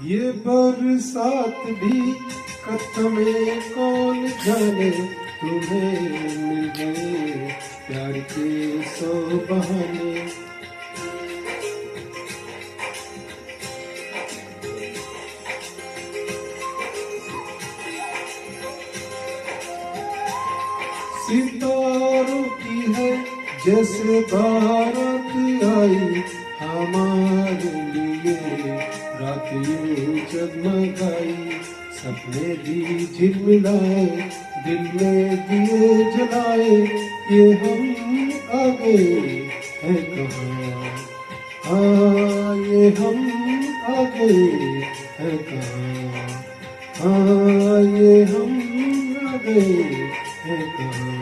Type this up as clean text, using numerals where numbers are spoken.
ये बरसात भी खत्म कौन जाने, तुम्हें मिल गए प्यार के 100 बहाने। सितारों की है जैसे बारात आई, हमारे लिए रात यूं जगमगाई। सपने भी झिलमिलाए, दिल में दिए जलाए, ये हम आ गए हैं कहाँ, हाँ ये हम आ गए हैं कहाँ, हाँ ये हम आ गए हैं कहाँ।